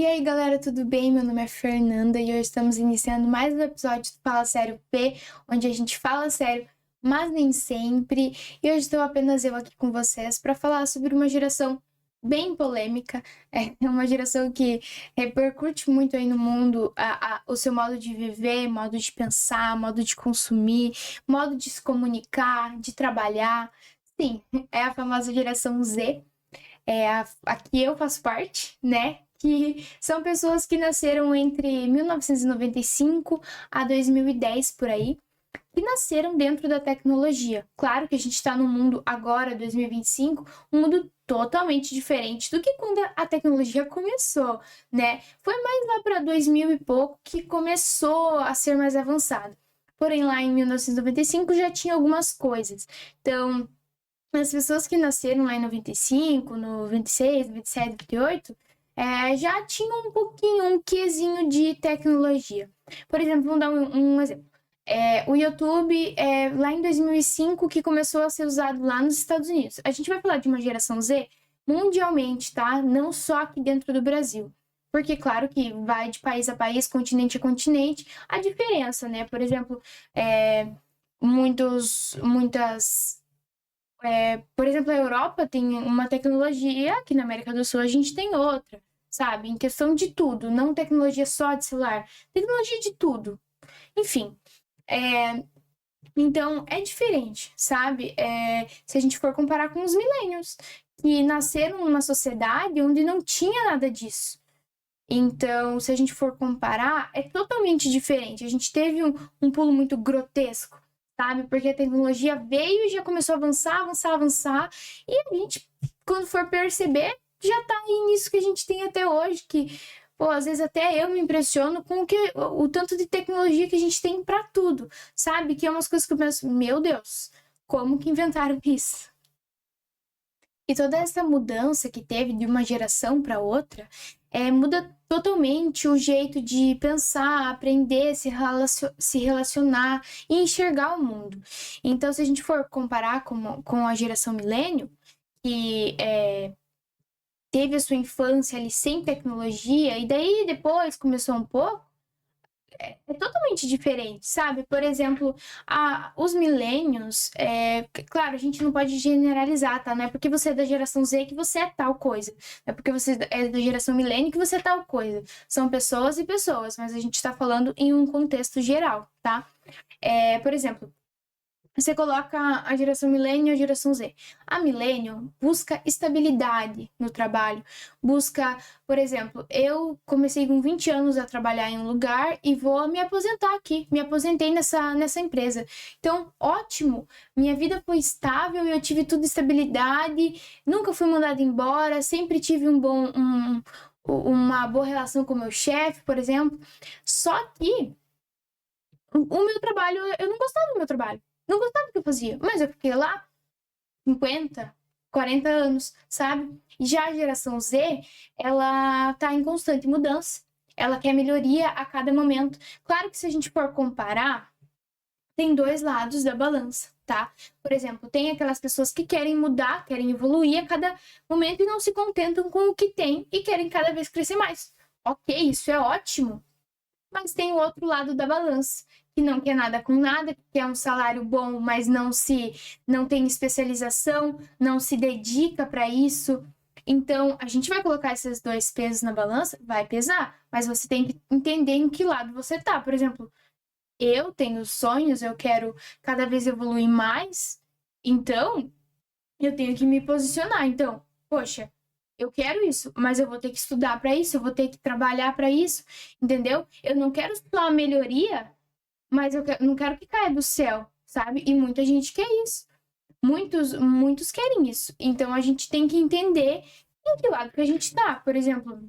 E aí, galera, tudo bem? Meu nome é Fernanda e hoje estamos iniciando mais um episódio do Fala Sério P, onde a gente fala sério, mas nem sempre. E hoje estou apenas eu aqui com vocês para falar sobre uma geração bem polêmica, uma geração que repercute muito aí no mundo o seu modo de viver, modo de pensar, modo de consumir, modo de se comunicar, de trabalhar. Sim, é a famosa geração Z. A que eu faço parte, né? Que são pessoas que nasceram entre 1995 a 2010 por aí, que nasceram dentro da tecnologia. Claro que a gente está num mundo agora, 2025, um mundo totalmente diferente do que quando a tecnologia começou, né? Foi mais lá para 2000 e pouco que começou a ser mais avançado. Porém, lá em 1995 já tinha algumas coisas. Então, as pessoas que nasceram lá em 95, 96, 97, 98, já tinham um pouquinho, um quezinho de tecnologia. Por exemplo, vamos dar um exemplo. O YouTube, lá em 2005, que começou a ser usado lá nos Estados Unidos. A gente vai falar de uma geração Z mundialmente, tá? Não só aqui dentro do Brasil. Porque, claro que vai de país a país, continente a continente, a diferença, né? Por exemplo, por exemplo, a Europa tem uma tecnologia, aqui na América do Sul a gente tem outra, sabe? Em questão de tudo, não tecnologia só de celular, tecnologia de tudo. Enfim, então é diferente, sabe? Se a gente for comparar com os millennials, que nasceram numa sociedade onde não tinha nada disso. Então, se a gente for comparar, é totalmente diferente. A gente teve um pulo muito grotesco, sabe? Porque a tecnologia veio e já começou a avançar. E a gente, quando for perceber, já tá aí nisso que a gente tem até hoje, que, pô, às vezes até eu me impressiono com o tanto de tecnologia que a gente tem pra tudo, sabe? Que é umas coisas que eu penso, meu Deus, como que inventaram isso? E toda essa mudança que teve de uma geração para outra, muda totalmente o jeito de pensar, aprender, se relacionar e enxergar o mundo. Então, se a gente for comparar com a geração milênio, que teve a sua infância ali sem tecnologia, e daí depois começou um pouco, é totalmente diferente, sabe? Por exemplo, os millennials, claro, a gente não pode generalizar, tá? Não é porque você é da geração Z que você é tal coisa. Não é porque você é da geração milênio que você é tal coisa. São pessoas e pessoas, mas a gente tá falando em um contexto geral, tá? Por exemplo, você coloca a geração milênio e a geração Z. A milênio busca estabilidade no trabalho, busca, por exemplo, eu comecei com 20 anos a trabalhar em um lugar e vou me aposentar aqui, me aposentei nessa empresa. Então, ótimo, minha vida foi estável, eu tive tudo estabilidade, nunca fui mandada embora, sempre tive uma boa relação com o meu chefe, por exemplo. Só que o meu trabalho, eu não gostava do meu trabalho. Não gostava do que eu fazia, mas eu fiquei lá 50, 40 anos, sabe? E já a geração Z, ela tá em constante mudança. Ela quer melhoria a cada momento. Claro que se a gente for comparar, tem dois lados da balança, tá? Por exemplo, tem aquelas pessoas que querem mudar, querem evoluir a cada momento e não se contentam com o que tem e querem cada vez crescer mais. Ok, isso é ótimo. Mas tem o outro lado da balança, que não quer nada com nada, que quer um salário bom, mas não tem especialização, não se dedica para isso. Então, a gente vai colocar esses dois pesos na balança? Vai pesar, mas você tem que entender em que lado você tá. Por exemplo, eu tenho sonhos, eu quero cada vez evoluir mais, então eu tenho que me posicionar. Então, poxa, eu quero isso, mas eu vou ter que estudar para isso, eu vou ter que trabalhar para isso, entendeu? Eu não quero só a melhoria, mas não quero que caia do céu, sabe? E muita gente quer isso. Muitos querem isso. Então a gente tem que entender em que lado que a gente tá. Por exemplo,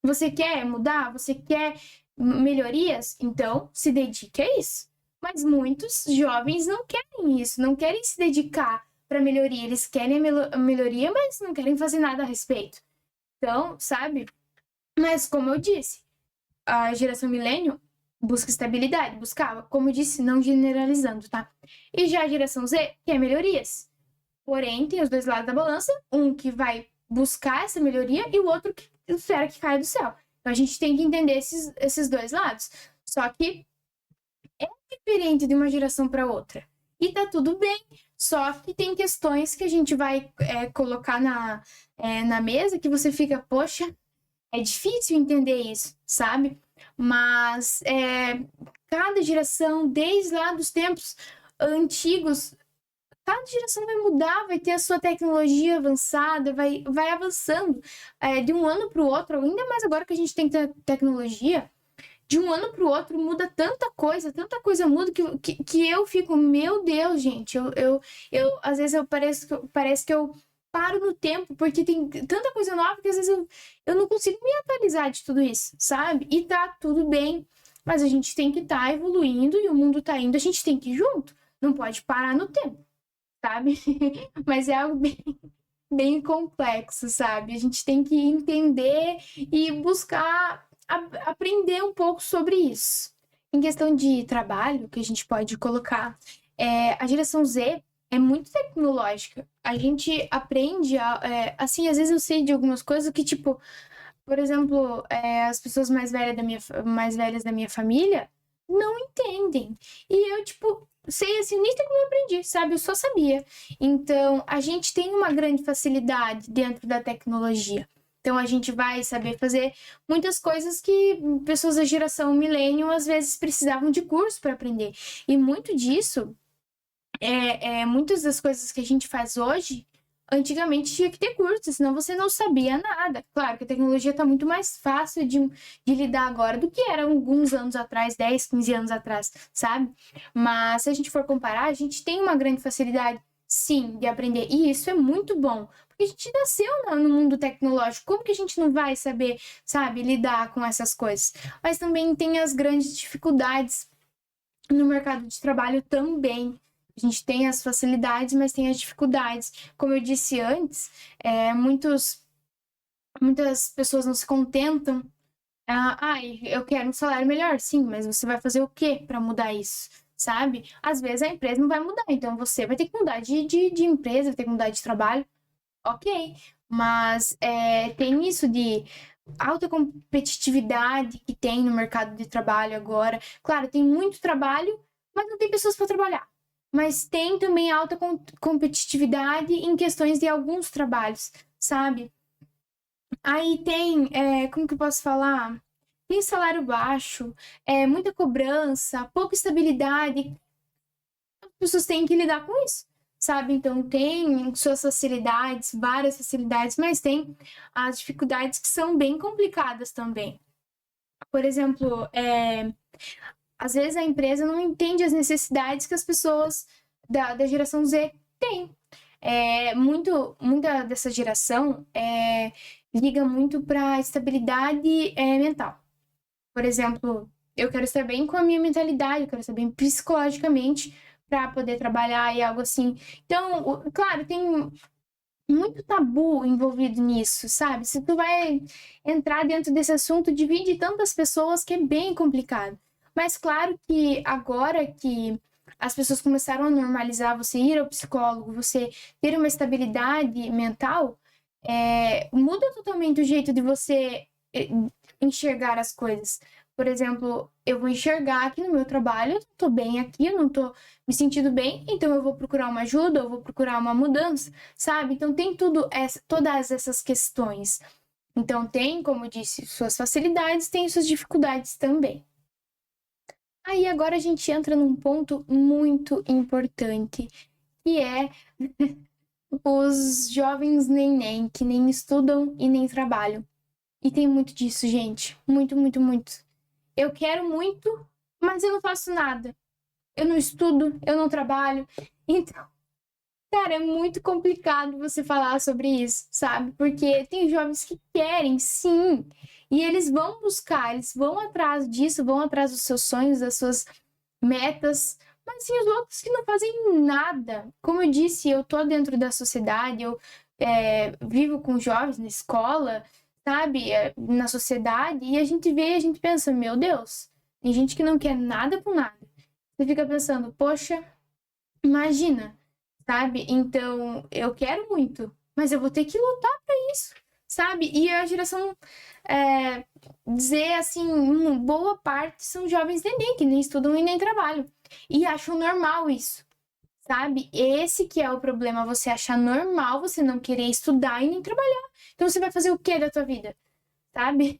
você quer mudar? Você quer melhorias? Então se dedique a isso. Mas muitos jovens não querem isso, não querem se dedicar para melhoria. Eles querem a melhoria, mas não querem fazer nada a respeito. Então, sabe? Mas como eu disse, a geração milênio busca estabilidade, buscava, como eu disse, não generalizando, tá? E já a geração Z quer melhorias. Porém, tem os dois lados da balança, um que vai buscar essa melhoria e o outro que espera que caia do céu. Então a gente tem que entender esses dois lados. Só que é diferente de uma geração para outra. E tá tudo bem. Só que tem questões que a gente vai colocar na mesa que você fica, poxa, é difícil entender isso, sabe? Mas cada geração, desde lá dos tempos antigos, cada geração vai mudar, vai ter a sua tecnologia avançada, vai avançando de um ano para o outro, ainda mais agora que a gente tem tecnologia, de um ano para o outro muda tanta coisa muda que eu fico, meu Deus, gente, eu às vezes parece que eu paro no tempo, porque tem tanta coisa nova que às vezes eu não consigo me atualizar de tudo isso, sabe? E tá tudo bem, mas a gente tem que estar evoluindo e o mundo tá indo, a gente tem que ir junto, não pode parar no tempo, sabe? Mas é algo bem complexo, sabe? A gente tem que entender e buscar aprender um pouco sobre isso. Em questão de trabalho, que a gente pode colocar, a geração Z é muito tecnológica. A gente aprende, assim, às vezes eu sei de algumas coisas que, tipo, por exemplo, as pessoas mais velhas da minha família não entendem. E eu, tipo, sei assim, nem sei como eu aprendi, sabe? Eu só sabia. Então, a gente tem uma grande facilidade dentro da tecnologia. Então, a gente vai saber fazer muitas coisas que pessoas da geração millennial às vezes precisavam de curso para aprender. E muito disso, muitas das coisas que a gente faz hoje, antigamente tinha que ter curso, senão você não sabia nada. Claro que a tecnologia está muito mais fácil de lidar agora do que era alguns anos atrás, 10, 15 anos atrás, sabe? Mas se a gente for comparar, a gente tem uma grande facilidade, sim, de aprender. E isso é muito bom, porque a gente nasceu no mundo tecnológico. Como que a gente não vai saber, sabe, lidar com essas coisas? Mas também tem as grandes dificuldades no mercado de trabalho também. A gente tem as facilidades, mas tem as dificuldades. Como eu disse antes, muitas pessoas não se contentam. Eu quero um salário melhor, sim, mas você vai fazer o quê para mudar isso? Sabe? Às vezes a empresa não vai mudar, então você vai ter que mudar de empresa, vai ter que mudar de trabalho. Ok, mas tem isso de alta competitividade que tem no mercado de trabalho agora. Claro, tem muito trabalho, mas não tem pessoas para trabalhar. Mas tem também alta competitividade em questões de alguns trabalhos, sabe? Aí tem, como que eu posso falar? Tem salário baixo, muita cobrança, pouca estabilidade. As pessoas têm que lidar com isso, sabe? Então tem suas facilidades, várias facilidades, mas tem as dificuldades que são bem complicadas também. Por exemplo, às vezes a empresa não entende as necessidades que as pessoas da geração Z têm. Muita dessa geração liga muito para a estabilidade mental. Por exemplo, eu quero estar bem com a minha mentalidade, eu quero estar bem psicologicamente para poder trabalhar e algo assim. Então, claro, tem muito tabu envolvido nisso, sabe? Se tu vai entrar dentro desse assunto, divide tantas pessoas que é bem complicado. Mas claro que agora que as pessoas começaram a normalizar você ir ao psicólogo, você ter uma estabilidade mental, muda totalmente o jeito de você enxergar as coisas. Por exemplo, eu vou enxergar que no meu trabalho eu tô bem aqui, eu não tô me sentindo bem, então eu vou procurar uma ajuda, eu vou procurar uma mudança, sabe? Então tem todas essas questões. Então tem, como eu disse, suas facilidades, tem suas dificuldades também. Aí agora a gente entra num ponto muito importante, que é os jovens neném, que nem estudam e nem trabalham. E tem muito disso, gente. Muito, muito, muito. Eu quero muito, mas eu não faço nada. Eu não estudo, eu não trabalho. Então, cara, é muito complicado você falar sobre isso, sabe? Porque tem jovens que querem, sim. E eles vão buscar, eles vão atrás disso, vão atrás dos seus sonhos, das suas metas. Mas tem os outros que não fazem nada. Como eu disse, eu tô dentro da sociedade, eu vivo com jovens na escola, sabe? Na sociedade. E a gente vê e a gente pensa, meu Deus, tem gente que não quer nada com nada. Você fica pensando, poxa, imagina, sabe? Então, eu quero muito, mas eu vou ter que lutar para isso, sabe? E a geração Z, assim, boa parte são jovens neném, que nem estudam e nem trabalham. E acham normal isso, sabe? Esse que é o problema, você achar normal você não querer estudar e nem trabalhar. Então você vai fazer o que da tua vida? Sabe?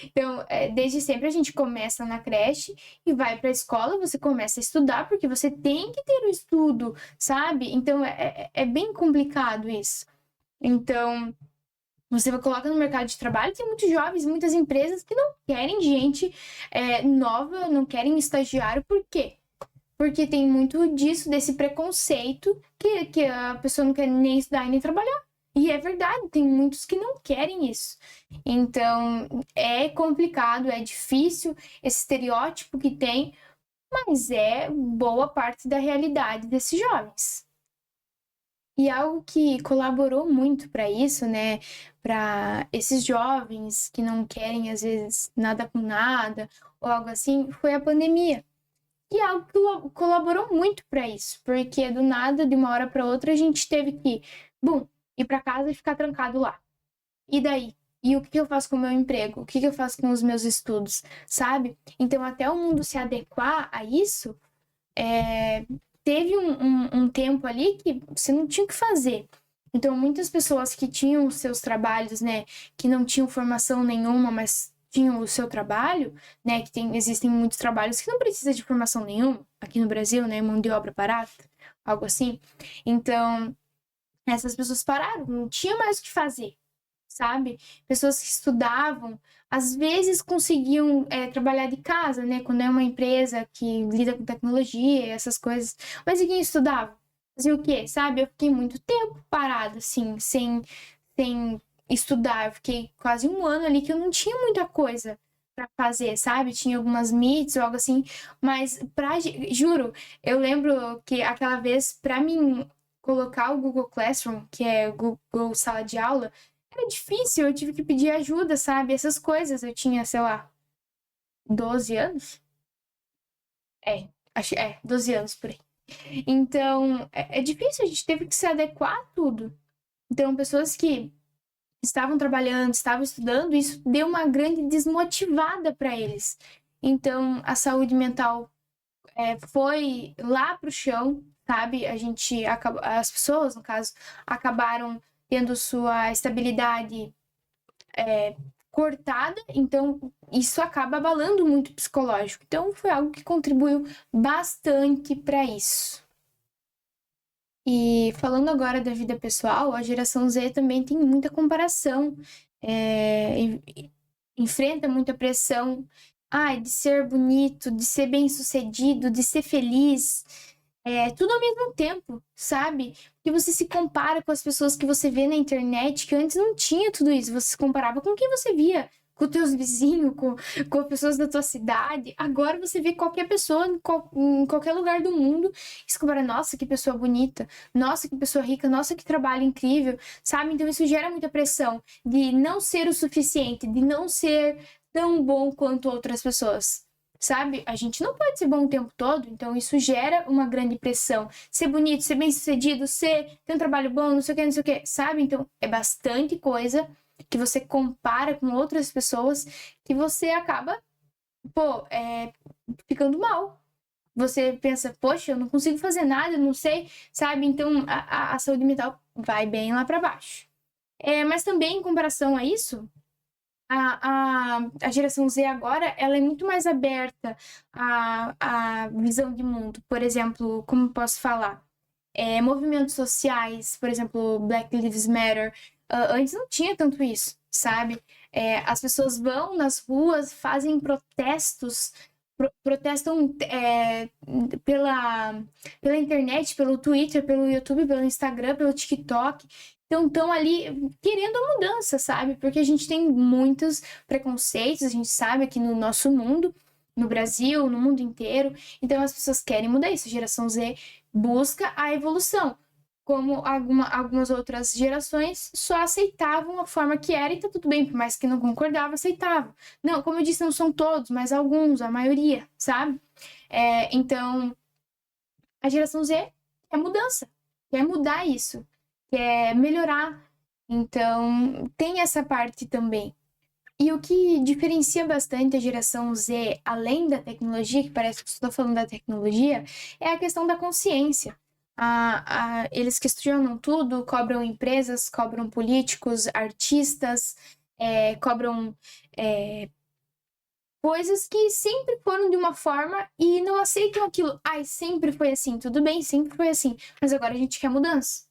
Então, desde sempre a gente começa na creche e vai para a escola, você começa a estudar porque você tem que ter o estudo, sabe? Então, é bem complicado isso. Então, você coloca no mercado de trabalho, tem muitos jovens, muitas empresas que não querem gente nova, não querem estagiário, por quê? Porque tem muito disso, desse preconceito, que a pessoa não quer nem estudar e nem trabalhar. E é verdade, tem muitos que não querem isso. Então, é complicado, é difícil esse estereótipo que tem, mas é boa parte da realidade desses jovens. E algo que colaborou muito para isso, né, para esses jovens que não querem às vezes nada com nada ou algo assim, foi a pandemia. E algo que colaborou muito para isso, porque do nada, de uma hora para outra, a gente teve que, bum, ir para casa e ficar trancado lá. E daí? E o que eu faço com o meu emprego? O que eu faço com os meus estudos? Sabe? Então, até o mundo se adequar a isso, teve um tempo ali que você não tinha o que fazer. Então, muitas pessoas que tinham seus trabalhos, né, que não tinham formação nenhuma, mas tinham o seu trabalho, né, existem muitos trabalhos que não precisa de formação nenhuma, aqui no Brasil, né, mão de obra barata, algo assim. Então, essas pessoas pararam, não tinha mais o que fazer, sabe? Pessoas que estudavam, às vezes conseguiam trabalhar de casa, né? Quando é uma empresa que lida com tecnologia, essas coisas. Mas e quem estudava? Fazia o quê, sabe? Eu fiquei muito tempo parada, assim, sem estudar. Eu fiquei quase um ano ali que eu não tinha muita coisa pra fazer, sabe? Tinha algumas meets ou algo assim, mas juro, eu lembro que aquela vez, pra mim colocar o Google Classroom, que é o Google Sala de Aula, era difícil, eu tive que pedir ajuda, sabe? Essas coisas. Eu tinha, sei lá, 12 anos? Acho, 12 anos por aí. Então, é difícil, a gente teve que se adequar a tudo. Então, pessoas que estavam trabalhando, estavam estudando, isso deu uma grande desmotivada para eles. Então, a saúde mental foi lá pro chão, sabe? As pessoas, no caso, acabaram tendo sua estabilidade cortada, então isso acaba abalando muito o psicológico. Então foi algo que contribuiu bastante para isso. E falando agora da vida pessoal, a geração Z também tem muita comparação, enfrenta muita pressão, de ser bonito, de ser bem-sucedido, de ser feliz, tudo ao mesmo tempo, sabe? Porque você se compara com as pessoas que você vê na internet, que antes não tinha tudo isso. Você se comparava com quem você via, com teus vizinhos, com as pessoas da tua cidade. Agora você vê qualquer pessoa em qualquer lugar do mundo e se compara, nossa, que pessoa bonita, nossa, que pessoa rica, nossa, que trabalho incrível, sabe? Então isso gera muita pressão de não ser o suficiente, de não ser tão bom quanto outras pessoas. Sabe? A gente não pode ser bom o tempo todo, então isso gera uma grande pressão. Ser bonito, ser bem-sucedido, ter um trabalho bom, não sei o que, sabe? Então é bastante coisa que você compara com outras pessoas que você acaba, ficando mal. Você pensa, poxa, eu não consigo fazer nada, eu não sei, sabe? Então a saúde mental vai bem lá para baixo. Mas também, em comparação a isso, a geração Z agora, ela é muito mais aberta à visão de mundo. Por exemplo, como posso falar? Movimentos sociais, por exemplo, Black Lives Matter. Antes não tinha tanto isso, sabe? As pessoas vão nas ruas, fazem protestos, protestam pela internet, pelo Twitter, pelo YouTube, pelo Instagram, pelo TikTok. Então, estão ali querendo a mudança, sabe? Porque a gente tem muitos preconceitos, a gente sabe aqui no nosso mundo, no Brasil, no mundo inteiro. Então, as pessoas querem mudar isso. A geração Z busca a evolução. Como algumas outras gerações só aceitavam a forma que era e tá tudo bem, por mais que não concordava, aceitavam. Não, como eu disse, não são todos, mas alguns, a maioria, sabe? Então, a geração Z quer mudança, quer mudar isso, quer melhorar. Então, tem essa parte também. E o que diferencia bastante a geração Z, além da tecnologia, que parece que estou falando da tecnologia, é a questão da consciência. Eles questionam tudo, cobram empresas, cobram políticos, artistas, cobram coisas que sempre foram de uma forma e não aceitam aquilo. Ai, sempre foi assim, tudo bem, sempre foi assim, mas agora a gente quer mudança.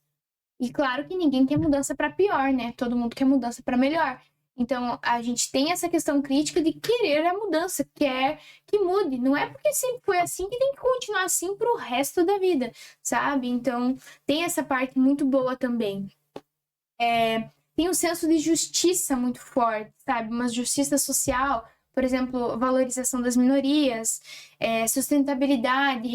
E claro que ninguém quer mudança para pior, né? Todo mundo quer mudança para melhor. Então, a gente tem essa questão crítica de querer a mudança, quer que mude. Não é porque sempre foi assim que tem que continuar assim pro resto da vida, sabe? Então, tem essa parte muito boa também. Tem um senso de justiça muito forte, sabe? Uma justiça social, por exemplo, valorização das minorias, sustentabilidade,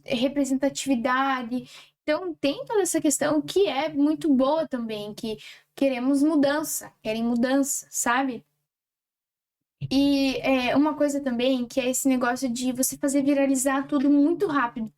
representatividade. Então, tem toda essa questão que é muito boa também, que queremos mudança, querem mudança, sabe? E uma coisa também que é esse negócio de você fazer viralizar tudo muito rápido.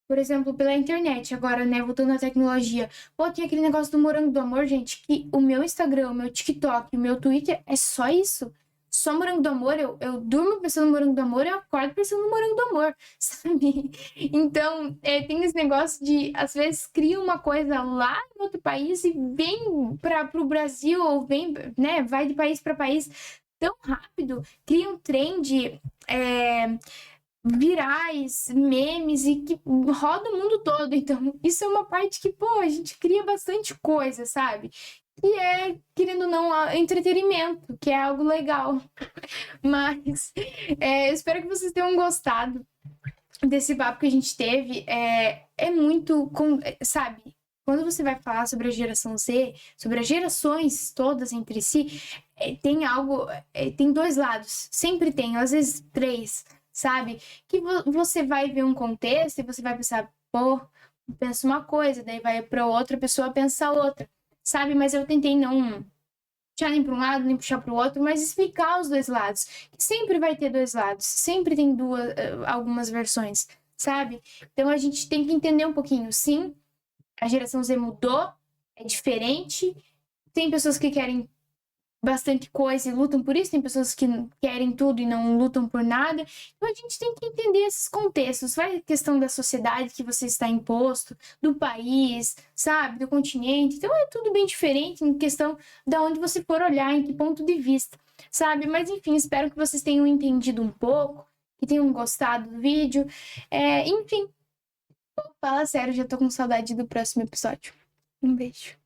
Por exemplo, pela internet, agora, né, voltando à tecnologia. Pô, tem aquele negócio do Morango do Amor, gente, que o meu Instagram, o meu TikTok, o meu Twitter é só isso. Só Morango do Amor, eu durmo pensando no Morango do Amor, eu acordo pensando no Morango do Amor, sabe? Então, tem esse negócio de, às vezes, cria uma coisa lá em outro país e vem para o Brasil, ou vem, né, vai de país para país tão rápido, cria um trend, virais, memes e que roda o mundo todo. Então, isso é uma parte que, pô, a gente cria bastante coisa, sabe? Que é, querendo ou não, entretenimento, que é algo legal. Mas eu espero que vocês tenham gostado desse papo que a gente teve. É muito, sabe? Quando você vai falar sobre a geração Z, sobre as gerações todas entre si, tem algo, tem dois lados, sempre tem, às vezes três, sabe? Que você vai ver um contexto e você vai pensar, pô, pensa uma coisa, daí vai para outra pessoa pensar outra, sabe? Mas eu tentei não puxar nem para um lado, nem puxar para o outro, mas explicar os dois lados. Que sempre vai ter dois lados, sempre tem algumas versões, sabe? Então a gente tem que entender um pouquinho. Sim, a geração Z mudou, é diferente. Tem pessoas que querem bastante coisa e lutam por isso, tem pessoas que querem tudo e não lutam por nada. Então a gente tem que entender esses contextos. Vai a questão da sociedade que você está imposto, do país, sabe, do continente. Então é tudo bem diferente em questão de onde você for olhar, em que ponto de vista, sabe? Mas enfim, espero que vocês tenham entendido um pouco, que tenham gostado do vídeo. Enfim, fala sério, já tô com saudade do próximo episódio. Um beijo.